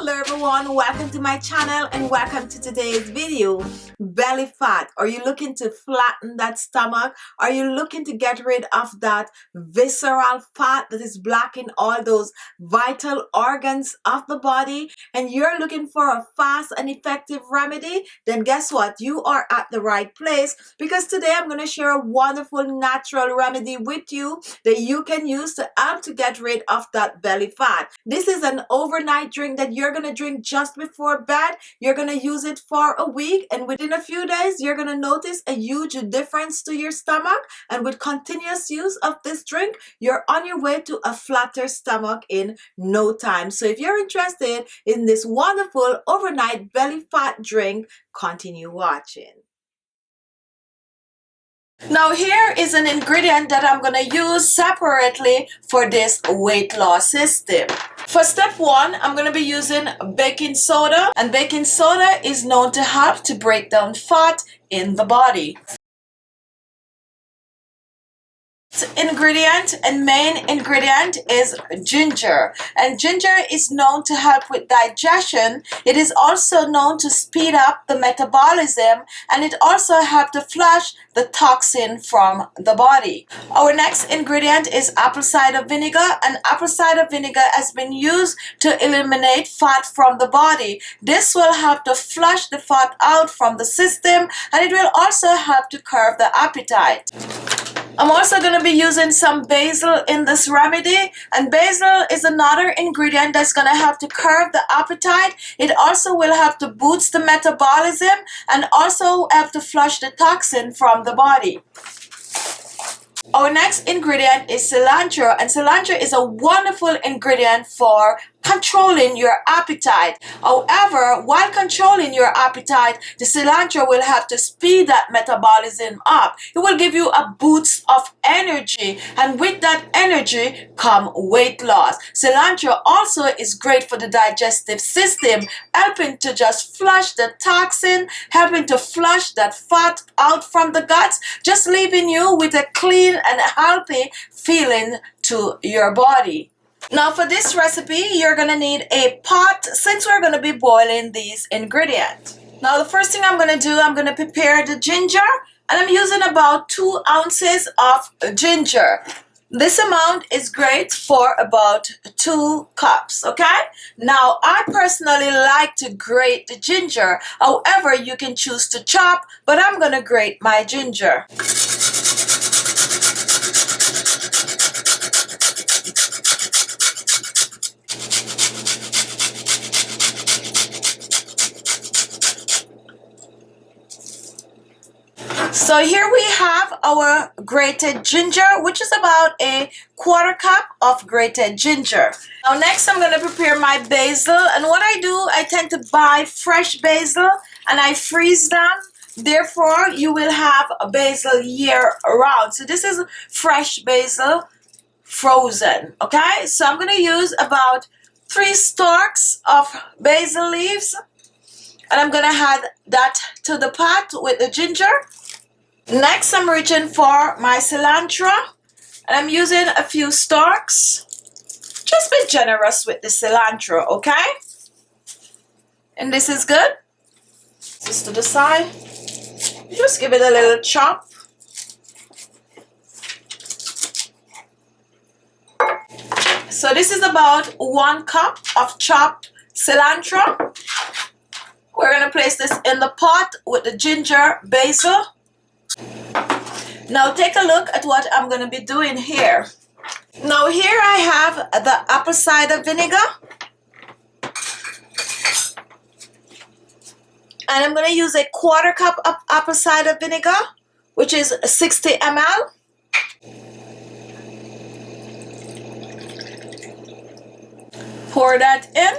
Hello everyone, welcome to my channel and welcome to today's video. Belly fat. Are you looking to flatten that stomach? Are you looking to get rid of that visceral fat that is blocking all those vital organs of the body, and you're looking for a fast and effective remedy? Then guess what? You are at the right place, because today I'm going to share a wonderful natural remedy with you that you can use to help to get rid of that belly fat. This is an overnight drink that you're going to drink just before bed. You're going to use it for a week, and within a few days you're going to notice a huge difference to your stomach. And with continuous use of this drink, you're on your way to a flatter stomach in no time. So if you're interested in this wonderful overnight belly fat drink, continue watching. Now here is an ingredient that I'm going to use separately for this weight loss system. For step one, I'm going to be using baking soda, and baking soda is known to help to break down fat in the body. Ingredient and main ingredient is ginger, and ginger is known to help with digestion. It is also known to speed up the metabolism, and it also helps to flush the toxin from the body. Our next ingredient is apple cider vinegar, and apple cider vinegar has been used to eliminate fat from the body. This will help to flush the fat out from the system, and it will also help to curb the appetite. I'm also going to be using some basil in this remedy, and basil is another ingredient that's going to help to curb the appetite. It also will help to boost the metabolism and also help to flush the toxin from the body. Our next ingredient is cilantro, and cilantro is a wonderful ingredient for controlling your appetite. However, while controlling your appetite, the cilantro will have to speed that metabolism up. It will give you a boost of energy, and with that energy come weight loss. Cilantro also is great for the digestive system, helping to just flush the toxin, helping to flush that fat out from the guts, just leaving you with a clean and healthy feeling to your body. Now for this recipe, you're going to need a pot, since we're going to be boiling these ingredients. Now the first thing I'm going to do, I'm going to prepare the ginger, and I'm using about 2 ounces of ginger. This amount is great for about 2 cups, okay? Now I personally like to grate the ginger. However, you can choose to chop, but I'm going to grate my ginger. So here we have our grated ginger, which is about a 1/4 cup of grated ginger. Now next I'm going to prepare my basil, and what I do, I tend to buy fresh basil and I freeze them. Therefore you will have a basil year round. So this is fresh basil frozen, okay? So I'm going to use about 3 stalks of basil leaves, and I'm going to add that to the pot with the ginger. Next, I'm reaching for my cilantro, and I'm using a few stalks. Just be generous with the cilantro, okay? And this is good. Just to the side. Just give it a little chop. So this is about 1 cup of chopped cilantro. We're going to place this in the pot with the ginger, basil. Now take a look at what I'm going to be doing here. Now here I have the apple cider vinegar, and I'm going to use a 1/4 cup of apple cider vinegar, which is 60 ml. Pour that in.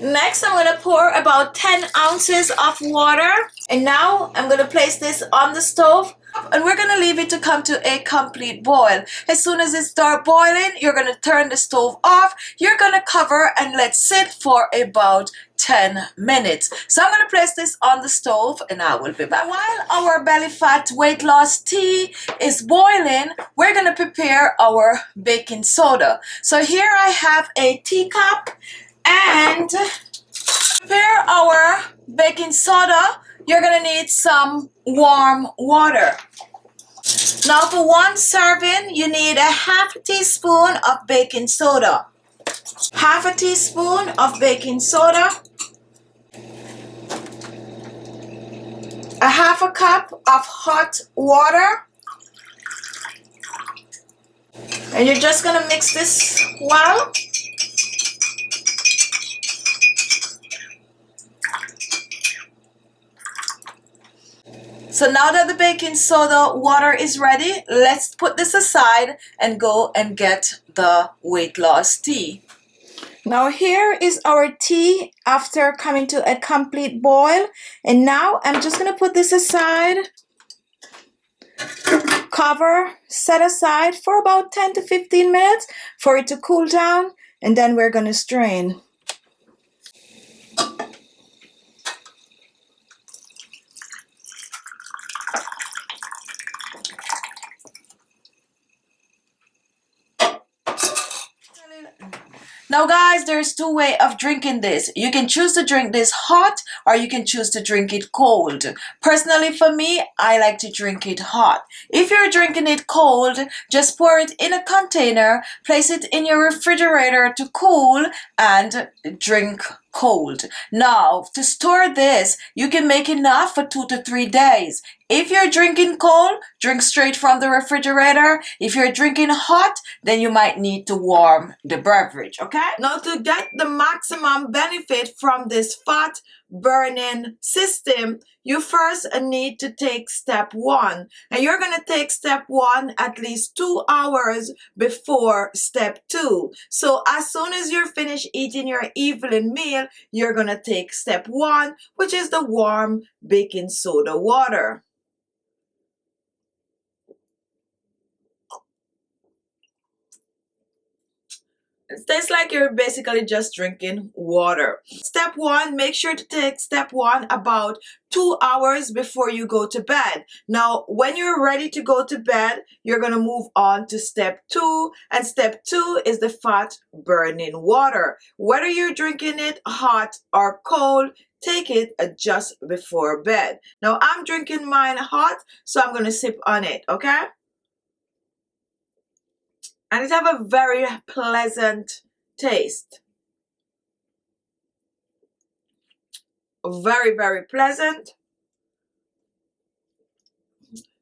Next, I'm going to pour about 10 ounces of water, and now I'm going to place this on the stove, and we're going to leave it to come to a complete boil. As soon as it starts boiling, you're going to turn the stove off. You're going to cover and let sit for about 10 minutes. So I'm going to place this on the stove, and I will be back. While our belly fat weight loss tea is boiling, we're going to prepare our baking soda. So here I have a teacup. And to prepare our baking soda, you're gonna need some warm water. Now for one serving, you need a half a teaspoon of baking soda. Half a teaspoon of baking soda. A half a cup of hot water. And you're just gonna mix this well. So now that the baking soda water is ready, let's put this aside and go and get the weight loss tea. Now here is our tea after coming to a complete boil. And now I'm just going to put this aside, cover, set aside for about 10 to 15 minutes for it to cool down. And then we're going to strain. Now guys, there's two ways of drinking this. You can choose to drink this hot or you can choose to drink it cold. Personally for me, I like to drink it hot. If you're drinking it cold, just pour it in a container, place it in your refrigerator to cool and drink cold. Now, to store this, you can make enough for 2 to 3 days. If you're drinking cold, drink straight from the refrigerator. If you're drinking hot, then you might need to warm the beverage, okay? Now, to get the maximum benefit from this fat burning system, you first need to take step 1. And you're going to take step 1 at least 2 hours before step 2. So as soon as you're finished eating your evening meal, you're going to take step 1, which is the warm baking soda water. It tastes like you're basically just drinking water. Step 1, make sure to take step 1 about 2 hours before you go to bed. Now, when you're ready to go to bed, you're going to move on to step 2. And step 2 is the fat burning water. Whether you're drinking it hot or cold, take it just before bed. Now, I'm drinking mine hot, so I'm going to sip on it, okay? And it have a very pleasant taste. Very, very pleasant.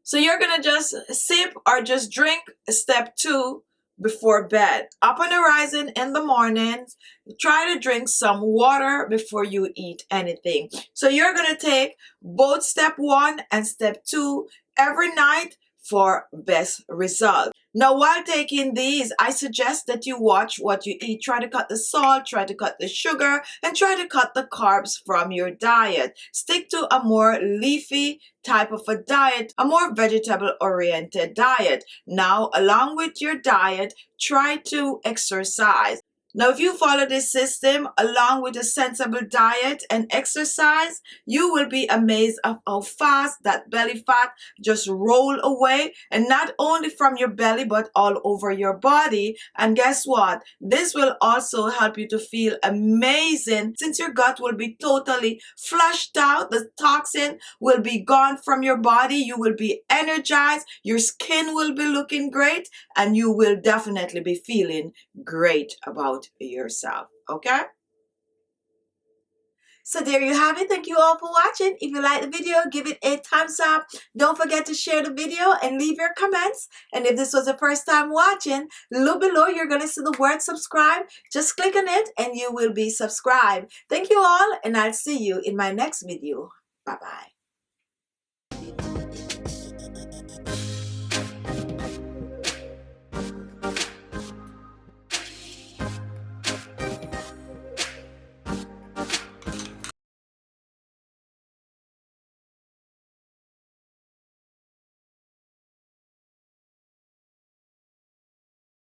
So you're going to just sip or just drink step 2 before bed. Up on the horizon in the mornings, try to drink some water before you eat anything. So you're going to take both step 1 and step 2 every night for best result. Now, while taking these, I suggest that you watch what you eat. Try to cut the salt, try to cut the sugar, and try to cut the carbs from your diet. Stick to a more leafy type of a diet, a more vegetable-oriented diet. Now, along with your diet, try to exercise. Now, if you follow this system along with a sensible diet and exercise, you will be amazed of how fast that belly fat just roll away, and not only from your belly but all over your body. And guess what? This will also help you to feel amazing since your gut will be totally flushed out. The toxin will be gone from your body. You will be energized. Your skin will be looking great, and you will definitely be feeling great about yourself, okay? So there you have it. Thank you all for watching. If you like the video, give it a thumbs up. Don't forget to share the video and leave your comments. And if this was the first time watching, look below. You're going to see the word subscribe. Just click on it and you will be subscribed. Thank you all, and I'll see you in my next video. Bye-bye.